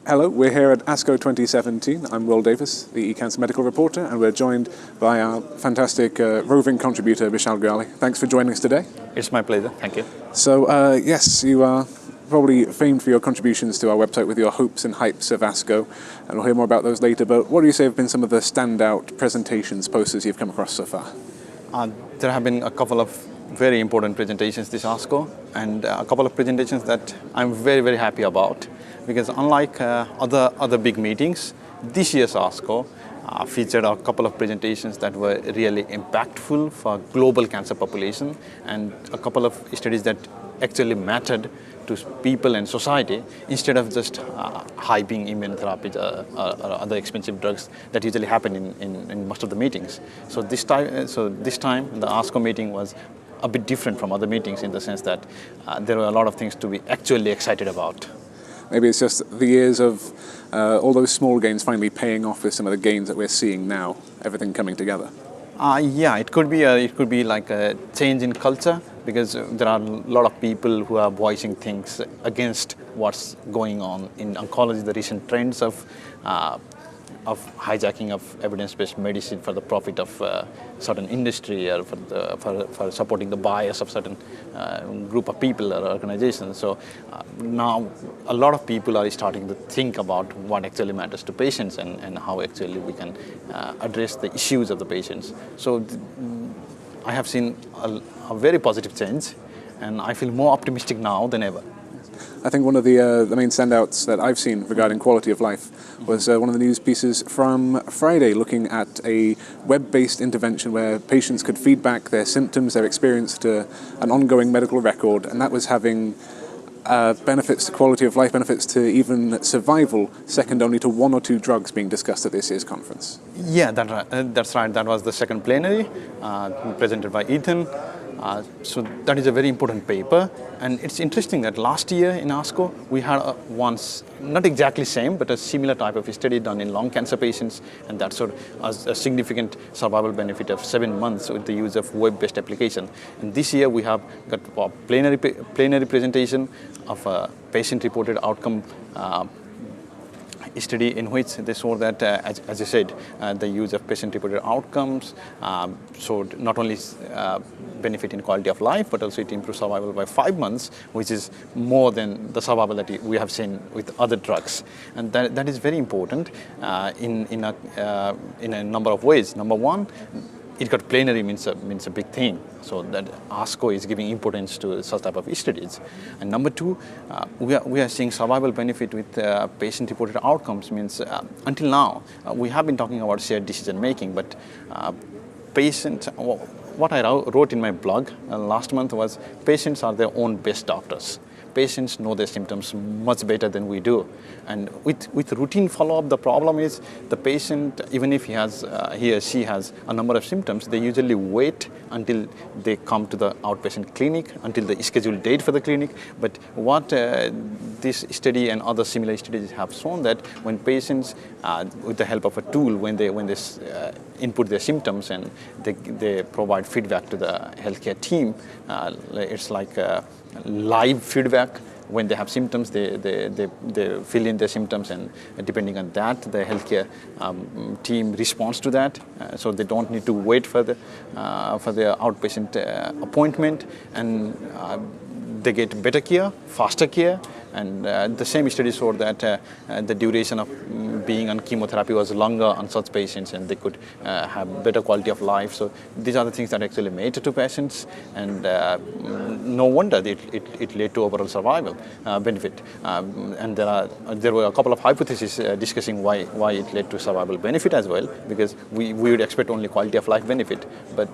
Hello, we're here at ASCO 2017. I'm Will Davies, the ecancer medical reporter, and we're joined by our fantastic roving contributor, Gyawali. Thanks for joining us today. It's my pleasure, thank you. So, yes, you are probably famed for your contributions to our website with your hopes and hypes of ASCO, and we'll hear more about those later, but what do you say have been some of the standout presentations, posters you've come across so far? There have been a couple of very important presentations this ASCO, and a couple of presentations that I'm very, very happy about, because unlike other big meetings, this year's ASCO featured a couple of presentations that were really impactful for global cancer population, and a couple of studies that actually mattered to people and society, instead of just hyping immunotherapies or other expensive drugs that usually happen in most of the meetings. So this time the ASCO meeting was a bit different from other meetings in the sense that there were a lot of things to be actually excited about. Maybe it's just the years of all those small gains finally paying off with some of the gains that we're seeing now, everything coming together. Yeah, it could be like a change in culture, because there are a lot of people who are voicing things against what's going on in oncology, the recent trends of hijacking of evidence-based medicine for the profit of certain industry, or for supporting the bias of certain group of people or organizations. So now a lot of people are starting to think about what actually matters to patients, and how actually we can address the issues of the patients. So I have seen a very positive change, and I feel more optimistic now than ever. I think one of the main standouts that I've seen regarding quality of life was one of the news pieces from Friday looking at a web-based intervention where patients could feedback their symptoms, their experience to an ongoing medical record, and that was having benefits to quality of life, benefits to even survival, second only to one or two drugs being discussed at this year's conference. Yeah, that's right. That was the second plenary presented by Ethan. So that is a very important paper, and it's interesting that last year in ASCO we had once, not exactly same, but a similar type of study done in lung cancer patients, and that sort of a significant survival benefit of 7 months with the use of web-based application. And this year we have got a plenary presentation of a patient-reported outcome study in which they saw that, as you said, the use of patient-reported outcomes showed not only benefit in quality of life, but also it improved survival by 5 months, which is more than the survival that we have seen with other drugs. And that is very important in a number of ways. Number one, it got plenary means a big thing, so that ASCO is giving importance to such type of studies. And number two, we are seeing survival benefit with patient-reported outcomes. Means until now we have been talking about shared decision making, but patients. What I wrote in my blog last month was, patients are their own best doctors. Patients know their symptoms much better than we do. And with routine follow-up, the problem is the patient, even if he or she has a number of symptoms, they usually wait until they come to the outpatient clinic, until the scheduled date for the clinic. But what this study and other similar studies have shown, that when patients, with the help of a tool, when they input their symptoms and they provide feedback to the healthcare team, it's like live feedback. When they have symptoms, they fill in their symptoms, and depending on that, the healthcare team responds to that. So they don't need to wait for the outpatient appointment, and they get better care, faster care. And the same study showed that the duration of being on chemotherapy was longer on such patients, and they could have better quality of life. So these are the things that actually matter to patients, and no wonder it led to overall survival benefit. And there were a couple of hypotheses discussing why it led to survival benefit as well, because we would expect only quality of life benefit, but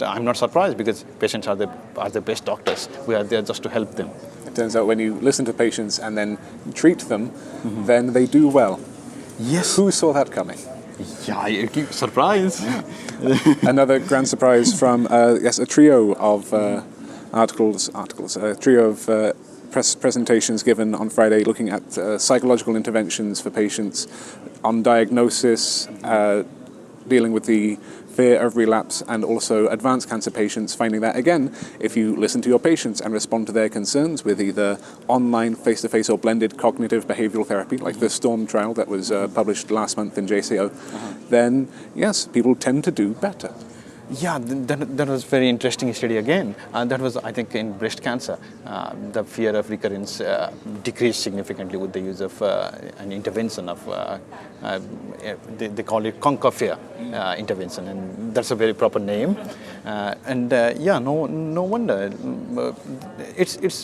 I'm not surprised, because patients are the best doctors. We are there just to help them. It turns out when you listen to patients and then treat them, then they do well. Yes. Who saw that coming? Yeah, you keep surprised. Another grand surprise from, yes, a trio of a trio of presentations given on Friday looking at psychological interventions for patients on diagnosis, dealing with the fear of relapse, and also advanced cancer patients finding that, again, if you listen to your patients and respond to their concerns with either online, face-to-face, or blended cognitive behavioral therapy, like the STORM trial that was published last month in JCO, then yes, people tend to do better. Yeah, that was very interesting study again. That was, I think, in breast cancer. The fear of recurrence decreased significantly with the use of an intervention of, they call it conquer fear intervention, and that's a very proper name. No wonder.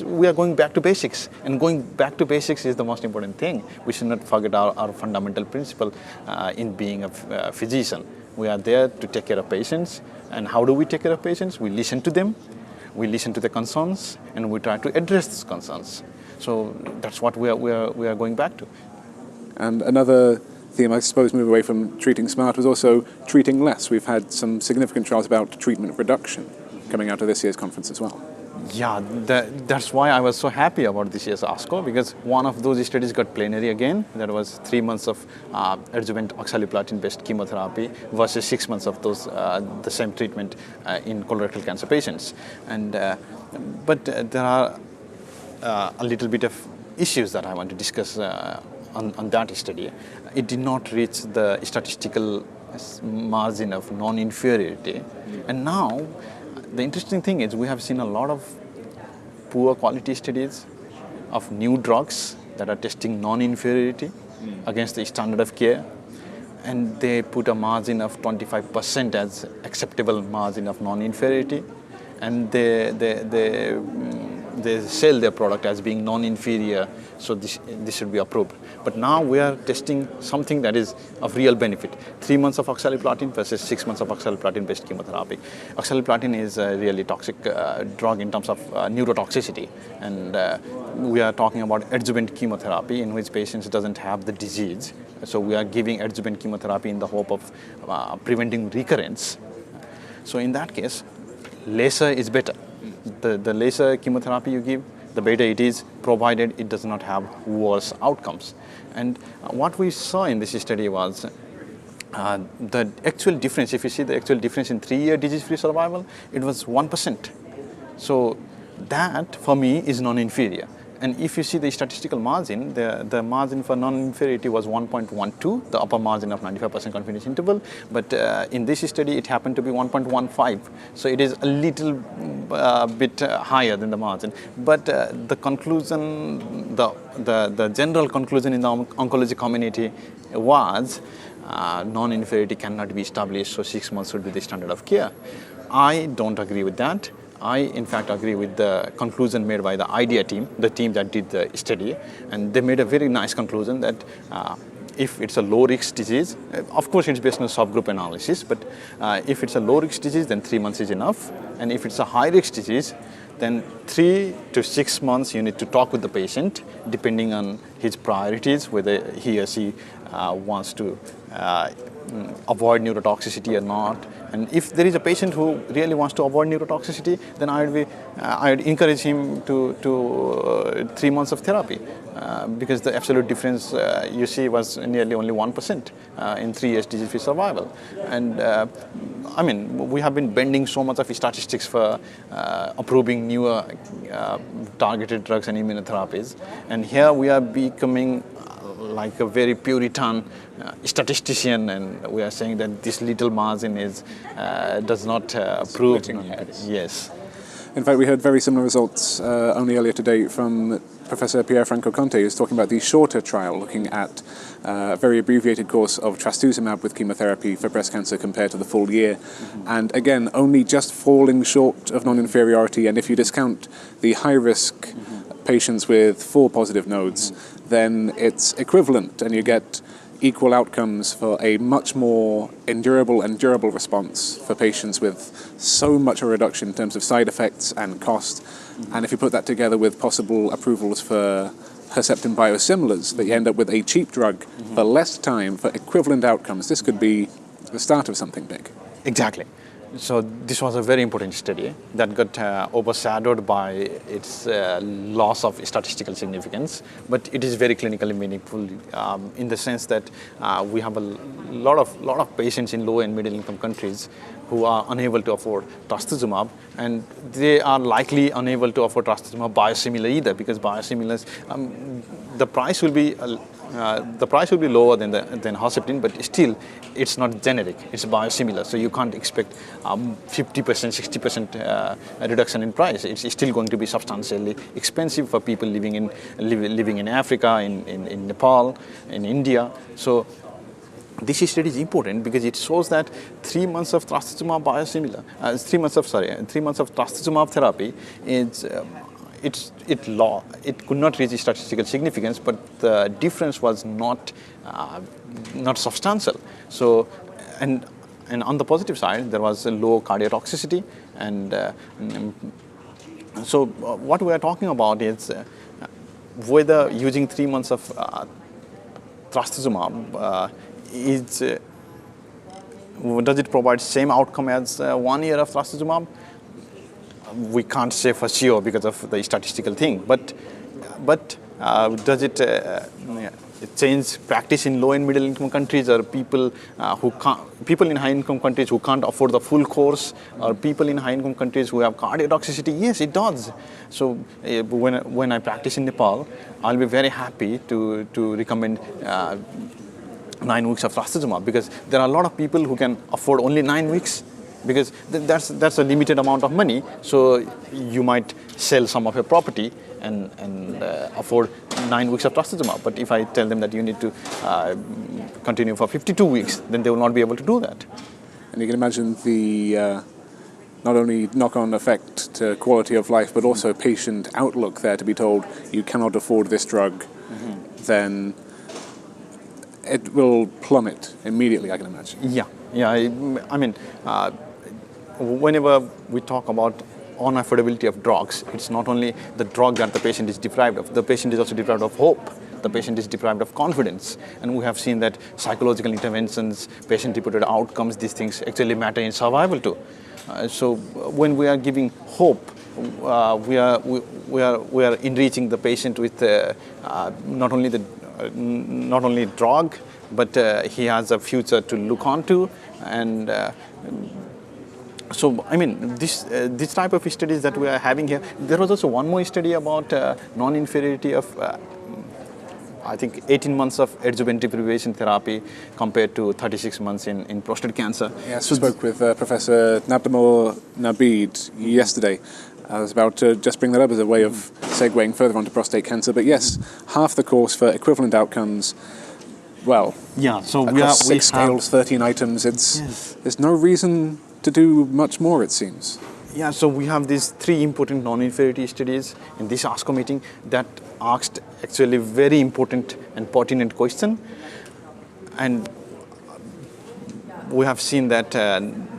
We are going back to basics, and going back to basics is the most important thing. We should not forget our fundamental principle in being a physician. We are there to take care of patients. And how do we take care of patients? We listen to them, we listen to the concerns, and we try to address these concerns. So that's what we are going back to. And another theme, I suppose, moving away from treating smart was also treating less. We've had some significant trials about treatment reduction coming out of this year's conference as well. Yeah, that's why I was so happy about this year's ASCO, because one of those studies got plenary again. That was 3 months of adjuvant oxaliplatin-based chemotherapy versus 6 months of those the same treatment in colorectal cancer patients. But there are a little bit of issues that I want to discuss on that study. It did not reach the statistical margin of non-inferiority, and now the interesting thing is we have seen a lot of poor quality studies of new drugs that are testing non-inferiority against the standard of care, and they put a margin of 25% as acceptable margin of non-inferiority, and they sell their product as being non-inferior, so this should be approved. But now we are testing something that is of real benefit. 3 months of oxaliplatin versus 6 months of oxaliplatin-based chemotherapy. Oxaliplatin is a really toxic drug in terms of neurotoxicity, and we are talking about adjuvant chemotherapy in which patients doesn't have the disease. So we are giving adjuvant chemotherapy in the hope of preventing recurrence. So in that case, lesser is better. The lesser chemotherapy you give, the better it is, provided it does not have worse outcomes. And what we saw in this study was the actual difference. If you see the actual difference in 3-year disease-free survival, it was 1%. So that, for me, is non-inferior. And if you see the statistical margin, the margin for non-inferiority was 1.12, the upper margin of 95% confidence interval. But in this study, it happened to be 1.15. So it is a little bit higher than the margin. But the conclusion, the general conclusion in the oncology community was non-inferiority cannot be established, so 6 months should be the standard of care. I don't agree with that. I, in fact, agree with the conclusion made by the IDEA team, the team that did the study, and they made a very nice conclusion that if it's a low-risk disease, of course it's based on a subgroup analysis, but if it's a low-risk disease, then 3 months is enough, and if it's a high-risk disease, then 3 to 6 months you need to talk with the patient, depending on his priorities, whether he or she wants to avoid neurotoxicity or not. And if there is a patient who really wants to avoid neurotoxicity, then I'd encourage him to 3 months of therapy, because the absolute difference you see was nearly only 1% in 3 years disease-free survival. And I mean, we have been bending so much of statistics for approving newer targeted drugs and immunotherapies, and here we are becoming like a very Puritan statistician, and we are saying that this little margin does not prove. Yes. In fact, we heard very similar results only earlier today from Professor Pierre Franco Conte, who's talking about the shorter trial looking at a very abbreviated course of trastuzumab with chemotherapy for breast cancer compared to the full year. Mm-hmm. And again, only just falling short of non-inferiority. And if you discount the high-risk patients with 4 positive nodes, then it's equivalent, and you get equal outcomes for a much more endurable and durable response for patients with so much a reduction in terms of side effects and cost. And if you put that together with possible approvals for Herceptin biosimilars, that you end up with a cheap drug for less time for equivalent outcomes, this could be the start of something big. Exactly. So this was a very important study that got overshadowed by its loss of statistical significance, but it is very clinically meaningful in the sense that we have a lot of patients in low and middle income countries who are unable to afford trastuzumab, and they are likely unable to afford trastuzumab biosimilar either, because biosimilars, the price will be lower than Herceptin, but still it's not generic, it's biosimilar, so you can't expect 50%, 60% reduction in price. It's still going to be substantially expensive for people living in Africa, in Nepal, in India. So this study is important because it shows that 3 months of trastuzumab biosimilar, 3 months of trastuzumab therapy is it could not reach statistical significance, but the difference was not substantial. So, and on the positive side, there was a low cardiotoxicity, and so what we are talking about is whether using 3 months of trastuzumab does it provide same outcome as 1 year of trastuzumab? We can't say for sure because of the statistical thing, but does it change practice in low and middle income countries, or people in high income countries who can't afford the full course, or people in high income countries who have cardiotoxicity? Yes, it does. So when I practice in Nepal, I'll be very happy to recommend 9 weeks of trastuzumab, because there are a lot of people who can afford only 9 weeks, because that's a limited amount of money. So you might sell some of your property and afford 9 weeks of trastuzumab. But if I tell them that you need to continue for 52 weeks, then they will not be able to do that. And you can imagine the not only knock-on effect to quality of life, but also patient outlook there, to be told you cannot afford this drug, then it will plummet immediately, I can imagine. Yeah. I mean, whenever we talk about unaffordability of drugs, it's not only the drug that the patient is deprived of, the patient is also deprived of hope. The patient is deprived of confidence. And we have seen that psychological interventions, patient-reported outcomes, these things actually matter in survival too. So when we are giving hope, we are enriching the patient with not only drug, but he has a future to look on to. And so, I mean, this type of studies that we are having here. There was also one more study about non-inferiority of I think 18 months of adjuvant deprivation therapy compared to 36 months in prostate cancer. Yes, I spoke with Professor Nabdamor Nabeed yesterday. I was about to just bring that up as a way of segueing further onto prostate cancer. But yes, half the course for equivalent outcomes. Well, yeah, so across 6 scales, 13 items. There's no reason to do much more, it seems. Yeah, so we have these 3 important non-inferiority studies in this ASCO meeting that asked actually very important and pertinent question. And we have seen that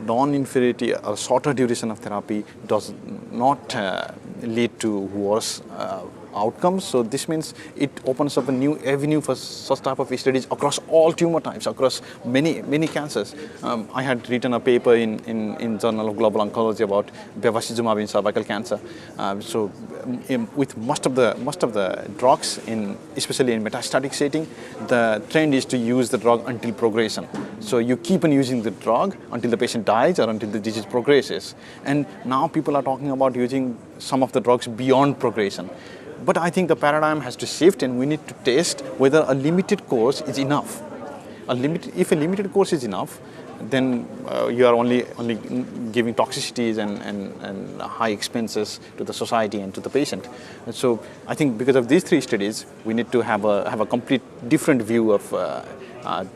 non-inferiority or shorter duration of therapy does not lead to worse outcomes. So this means it opens up a new avenue for such type of studies across all tumor types, across many cancers. I had written a paper in Journal of Global Oncology about bevacizumab in cervical cancer. So with most of the drugs, especially in metastatic setting, the trend is to use the drug until progression. So you keep on using the drug until the patient dies or until the disease progresses. And now people are talking about using some of the drugs beyond progression. But I think the paradigm has to shift, and we need to test whether a limited course is enough. If a limited course is enough, then you are only giving toxicities and high expenses to the society and to the patient. And so I think because of these 3 studies, we need to have a complete different view of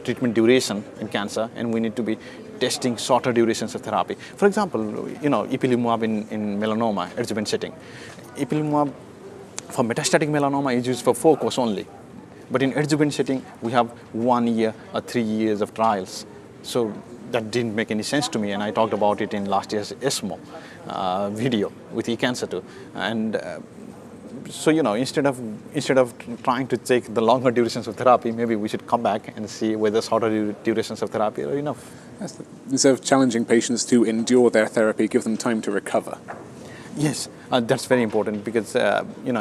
treatment duration in cancer, and we need to be testing shorter durations of therapy. For example, ipilimumab in melanoma adjuvant setting. Ipilimumab for metastatic melanoma is used for 4 course only. But in adjuvant setting, we have 1 year or 3 years of trials. So that didn't make any sense to me, and I talked about it in last year's ASCO video with ecancer too. And So instead of trying to take the longer durations of therapy, maybe we should come back and see whether shorter durations of therapy are enough. Instead of challenging patients to endure their therapy, give them time to recover. Yes, that's very important because in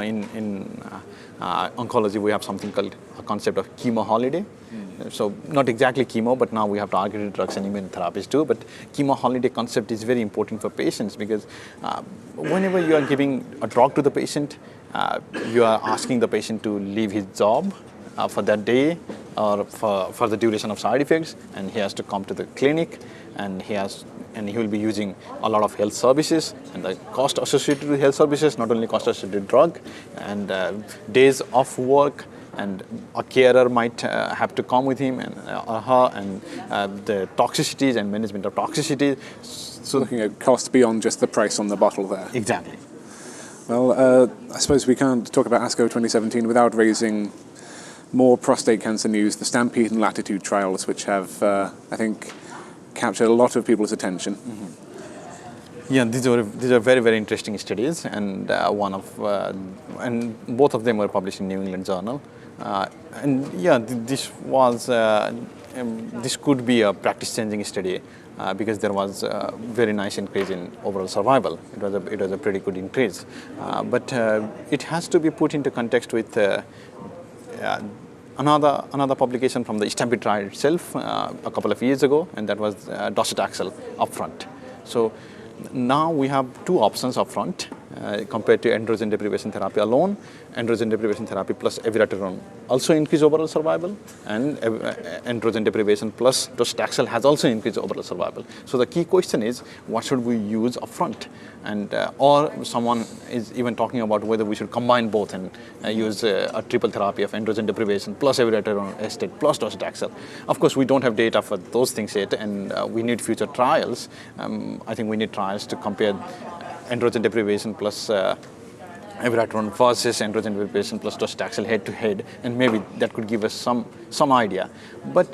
oncology we have something called a concept of chemo holiday. So not exactly chemo, but now we have targeted drugs and immunotherapies too. But chemo holiday concept is very important for patients because whenever you are giving a drug to the patient, you are asking the patient to leave his job for that day or for the duration of side effects, and he has to come to the clinic, and he will be using a lot of health services, and the cost associated with health services, not only cost associated with drug, and days off work, and a carer might have to come with him and her, and the toxicities and management of toxicity. So looking at cost beyond just the price on the bottle there. Exactly. Well, I suppose we can't talk about ASCO 2017 without raising more prostate cancer news, the Stampede and Latitude trials, which have, I think, captured a lot of people's attention. Yeah, these are very, very interesting studies, and and both of them were published in New England Journal. This could be a practice-changing study because there was a very nice increase in overall survival. It was a pretty good increase, but it has to be put into context with another publication from the Stampede trial itself a couple of years ago, and that was docetaxel upfront. So now we have two options upfront compared to androgen deprivation therapy alone. Androgen deprivation therapy plus abiraterone also increase overall survival, and androgen deprivation plus docetaxel has also increased overall survival. So the key question is, what should we use upfront? And or someone is even talking about whether we should combine both and use a triple therapy of androgen deprivation plus abiraterone estate plus docetaxel. Of course, we don't have data for those things yet, and we need future trials. I think we need trials to compare androgen deprivation plus abiraterone versus androgen deprivation plus docetaxel head to head, and maybe that could give us some idea. But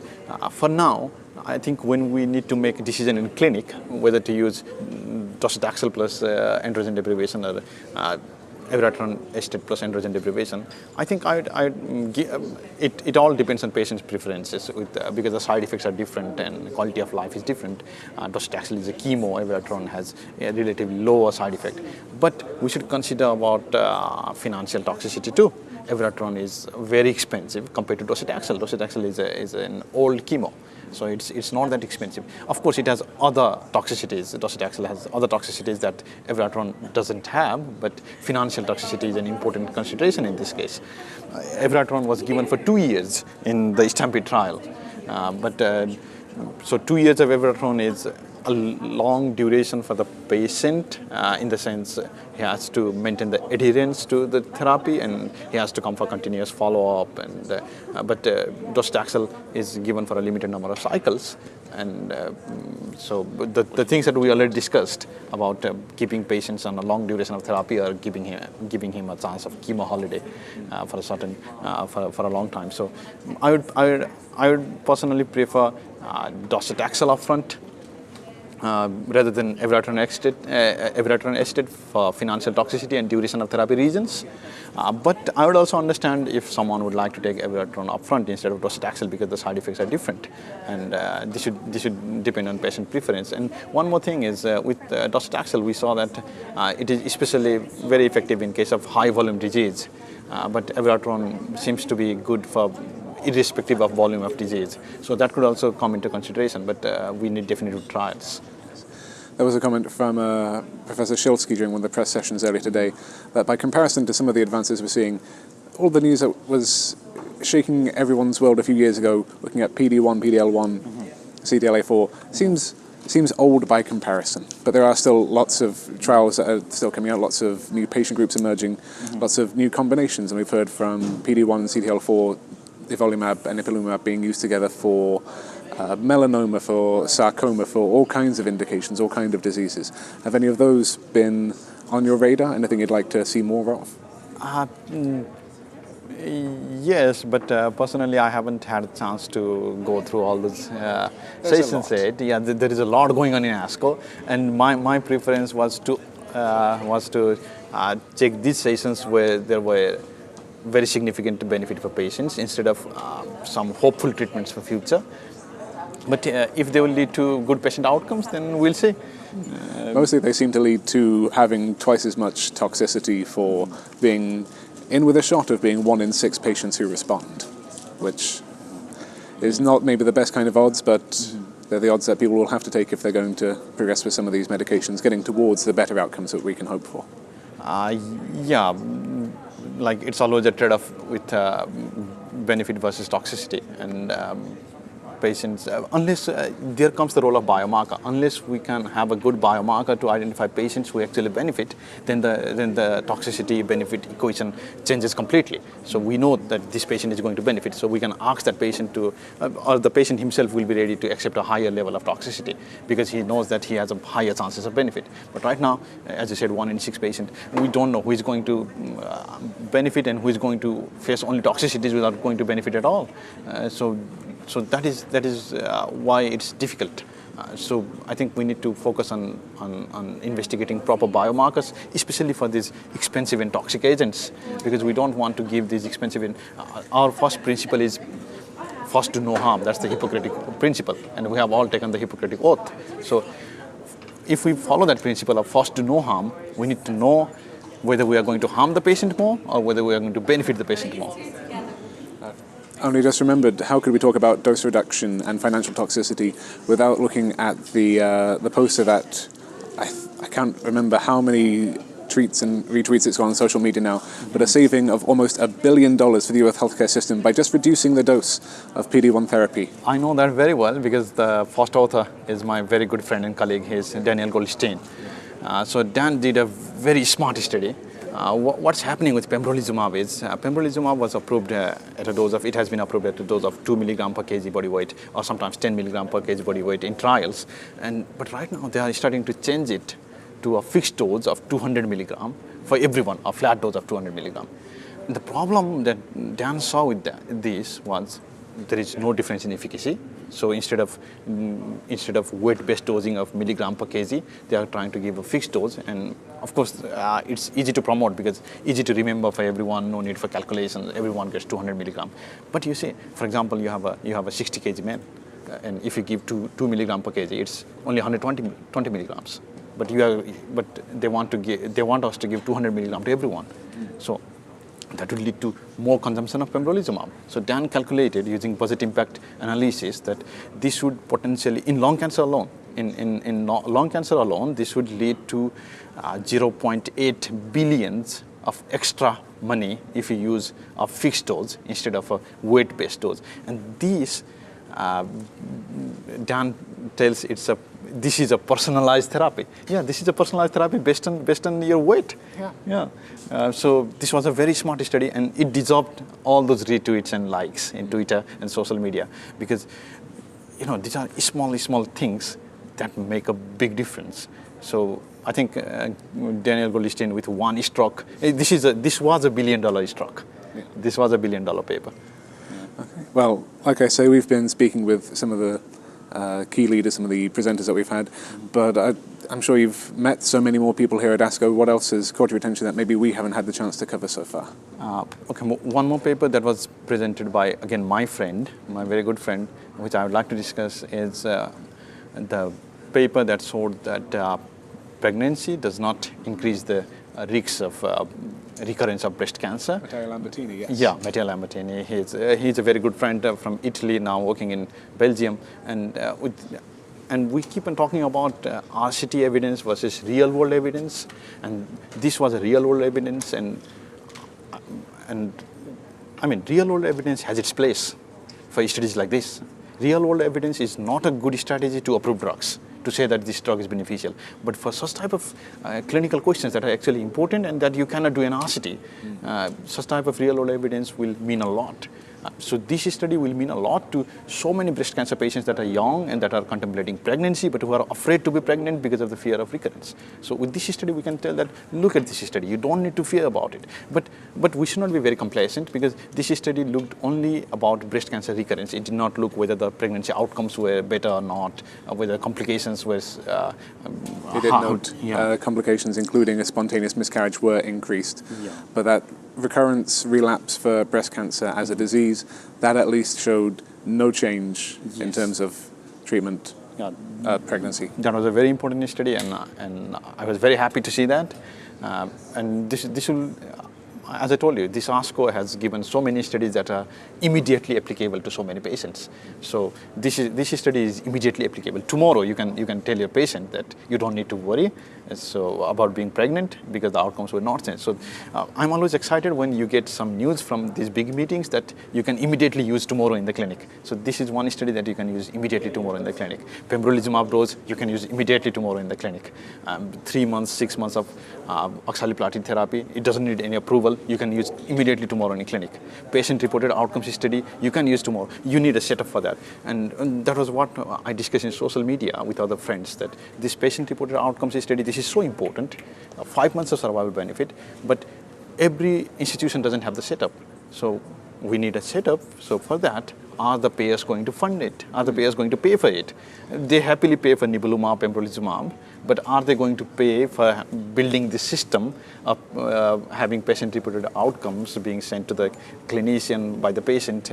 for now, I think when we need to make a decision in clinic whether to use docetaxel plus androgen deprivation or abiraterone estate plus androgen deprivation, I think it all depends on patients' preferences because the side effects are different and quality of life is different. Docetaxel is a chemo, abiraterone has a relatively lower side effect. But we should consider about financial toxicity too. Abiraterone is very expensive compared to docetaxel. Docetaxel is an old chemo, so it's not that expensive. Of course, it has other toxicities. Docetaxel has other toxicities that abiraterone doesn't have, but financial toxicity is an important consideration in this case. Abiraterone was given for 2 years in the Stampede trial, so 2 years of abiraterone is a long duration for the patient in the sense he has to maintain the adherence to the therapy and he has to come for continuous follow-up. But docetaxel is given for a limited number of cycles, and so the things that we already discussed about keeping patients on a long duration of therapy or giving him a chance of chemo holiday for a long time. So I would personally prefer docetaxel upfront rather than abiraterone estate for financial toxicity and duration of therapy reasons. But I would also understand if someone would like to take abiraterone upfront instead of docetaxel because the side effects are different, and this should depend on patient preference. And one more thing is with docetaxel, we saw that it is especially very effective in case of high volume disease, but abiraterone seems to be good for irrespective of volume of disease. So that could also come into consideration, but we need definitive trials. There was a comment from Professor Shilsky during one of the press sessions earlier today that by comparison to some of the advances we're seeing, all the news that was shaking everyone's world a few years ago, looking at PD-1, PD-L1, CTLA-4, seems old by comparison. But there are still lots of trials that are still coming out, lots of new patient groups emerging, lots of new combinations, and we've heard from PD-1 and CTLA-4, nivolumab and ipilimumab being used together for melanoma, for sarcoma, for all kinds of indications, all kinds of diseases. Have any of those been on your radar? Anything you'd like to see more of? Yes, but personally I haven't had a chance to go through all those sessions yet. Yeah, there is a lot going on in ASCO, and my preference was to was to check these sessions where there were very significant benefit for patients instead of some hopeful treatments for future. But if they will lead to good patient outcomes, then we'll see. Mostly they seem to lead to having twice as much toxicity for being in with a shot of being 1 in 6 patients who respond, which is not maybe the best kind of odds, but they're the odds that people will have to take if they're going to progress with some of these medications, getting towards the better outcomes that we can hope for. Yeah, like it's always a trade-off with benefit versus toxicity, and patients, unless there comes the role of biomarker. Unless we can have a good biomarker to identify patients who actually benefit, then the toxicity benefit equation changes completely. So we know that this patient is going to benefit, so we can ask that patient to, or the patient himself will be ready to accept a higher level of toxicity because he knows that he has a higher chances of benefit. But right now, as you said, 1 in 6 patients, we don't know who is going to benefit and who is going to face only toxicities without going to benefit at all. So that is why it's difficult. So I think we need to focus on investigating proper biomarkers, especially for these expensive and toxic agents, because we don't want to give these expensive. Our first principle is first to no harm. That's the Hippocratic principle, and we have all taken the Hippocratic oath. So if we follow that principle of first to no harm, we need to know whether we are going to harm the patient more or whether we are going to benefit the patient more. Only just remembered, how could we talk about dose reduction and financial toxicity without looking at the poster that I can't remember how many tweets and retweets it's gone on social media now, but a saving of almost $1 billion for the US healthcare system by just reducing the dose of PD-1 therapy. I know that very well because the first author is my very good friend and colleague. He's Daniel Goldstein. So Dan did a very smart study. What's happening with pembrolizumab is pembrolizumab was approved at a dose of, it has been approved at a dose of 2 milligram per kg body weight, or sometimes 10 milligram per kg body weight in trials. But right now they are starting to change it to a fixed dose of 200 milligram for everyone, a flat dose of 200 milligram. And the problem that Dan saw with this was there is no difference in efficacy. So instead of weight-based dosing of milligram per kg, they are trying to give a fixed dose. And of course, it's easy to promote because easy to remember for everyone, no need for calculations. Everyone gets 200 milligram. But you see, for example, you have a 60 kg man, and if you give 2 milligram per kg, it's only 120 milligrams. But they want us to give 200 milligram to everyone. So that would lead to more consumption of pembrolizumab. So Dan calculated using budget impact analysis that this would potentially, in lung cancer alone, in lung cancer alone, this would lead to 0.8 billions of extra money if you use a fixed dose instead of a weight-based dose. And these, Dan tells this is a personalized therapy. Yeah, this is a personalized therapy based on your weight. Yeah. So this was a very smart study, and it deserved all those retweets and likes in Twitter and social media because, these are small things that make a big difference. So I think Daniel Goldstein with one stroke. This was $1 billion stroke. Yeah. This was $1 billion paper. Yeah. Okay. Well, like I say, we've been speaking with some of the key leaders, some of the presenters that we've had, but I'm sure you've met so many more people here at ASCO. What else has caught your attention that maybe we haven't had the chance to cover so far? Okay, one more paper that was presented by, again, my very good friend, which I would like to discuss is the paper that showed that pregnancy does not increase the risks of recurrence of breast cancer. Matteo Lambertini, yes. Yeah, Matteo Lambertini. He's a very good friend from Italy, now working in Belgium. And we keep on talking about RCT evidence versus real-world evidence. And this was a real-world evidence. And I mean, real-world evidence has its place for studies like this. Real-world evidence is not a good strategy to approve drugs, to say that this drug is beneficial. But for such type of clinical questions that are actually important and that you cannot do in RCT, such type of real-world evidence will mean a lot. So this study will mean a lot to so many breast cancer patients that are young and that are contemplating pregnancy, but who are afraid to be pregnant because of the fear of recurrence. So with this study, we can tell that, look at this study, you don't need to fear about it. But we should not be very complacent, because this study looked only about breast cancer recurrence. It did not look whether the pregnancy outcomes were better or not, whether complications was... It did note complications, including a spontaneous miscarriage, were increased. Yeah. But that recurrence, relapse for breast cancer as a disease, that at least showed no change in terms of treatment, pregnancy. That was a very important study, and I was very happy to see that. And this will, as I told you, this ASCO has given so many studies that are immediately applicable to so many patients. So this study is immediately applicable. Tomorrow you can tell your patient that you don't need to worry about being pregnant, because the outcomes will not change. So I'm always excited when you get some news from these big meetings that you can immediately use tomorrow in the clinic. So this is one study that you can use immediately tomorrow in the clinic. Pembrolizumab dose you can use immediately tomorrow in the clinic. 3 months, 6 months of oxaliplatin therapy, it doesn't need any approval. You can use immediately tomorrow in a clinic. Patient-reported outcomes study, you can use tomorrow. You need a setup for that. And that was what I discussed in social media with other friends, that this patient-reported outcomes study, this is so important, 5 months of survival benefit, but every institution doesn't have the setup. So we need a setup. So for that, are the payers going to fund it? Are the payers going to pay for it? They happily pay for nivolumab, pembrolizumab, but are they going to pay for building the system of having patient-reported outcomes being sent to the clinician by the patient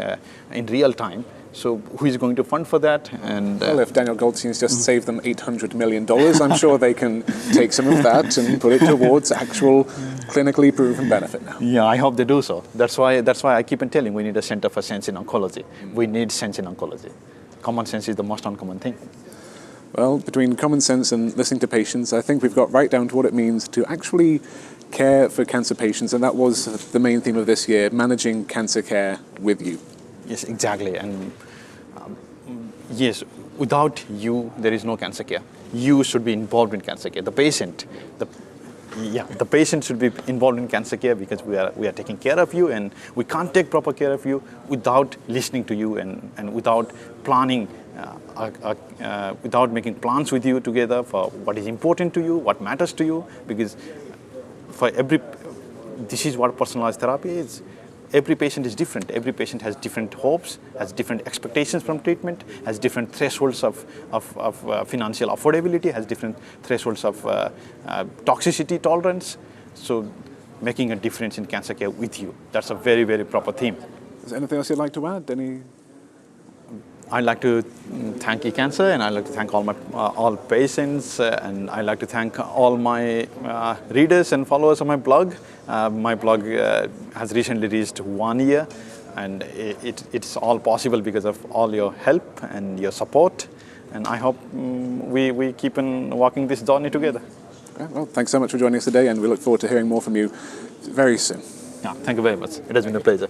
in real time? So who is going to fund for that? And well, if Daniel Goldstein's just saved them $800 million, I'm sure they can take some of that and put it towards actual clinically proven benefit now. Yeah, I hope they do so. That's why I keep on telling we need a center for sense in oncology. We need sense in oncology. Common sense is the most uncommon thing. Well, between common sense and listening to patients, I think we've got right down to what it means to actually care for cancer patients, and that was the main theme of this year, managing cancer care with you. Yes, exactly. And yes, without you, there is no cancer care. You should be involved in cancer care. The patient should be involved in cancer care, because we are taking care of you, and we can't take proper care of you without listening to you and without planning, without making plans with you together for what is important to you, what matters to you, because this is what personalized therapy is. Every patient is different. Every patient has different hopes, has different expectations from treatment, has different thresholds of financial affordability, has different thresholds of toxicity tolerance. So making a difference in cancer care with you, that's a very, very proper theme. Is there anything else you'd like to add? I'd like to thank ecancer, and I'd like to thank all patients, and I'd like to thank all my readers and followers of my blog. My blog has recently reached 1 year, and it's all possible because of all your help and your support. And I hope we keep on walking this journey together. Okay, well, thanks so much for joining us today, and we look forward to hearing more from you very soon. Yeah, thank you very much. It has been a pleasure.